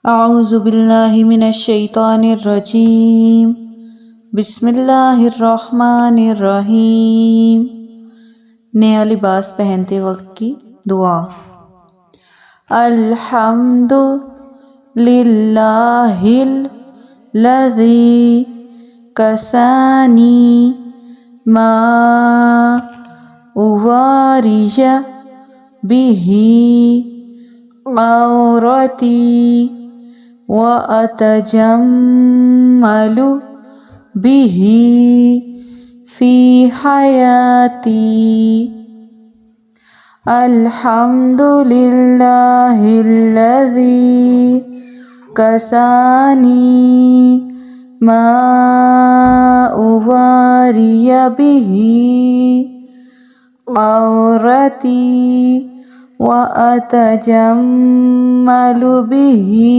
अऊज़ु बिल्लाहि मिनश्शैतानिर्रजीम। बिस्मिल्लाहिर्रहमानिर्रहीम। नया लिबास पहनते वक्त की दुआ। अल्हम्दु लिल्लाहिल लज़ी कसानी मा उवारिज बिही औरती व अतजम्मलु बिही फ़ी हयाती। अल्हम्दुलिल्लाहिल्लज़ी कसानी मा उवारिय बिही औरती व अतजम्मलु बिही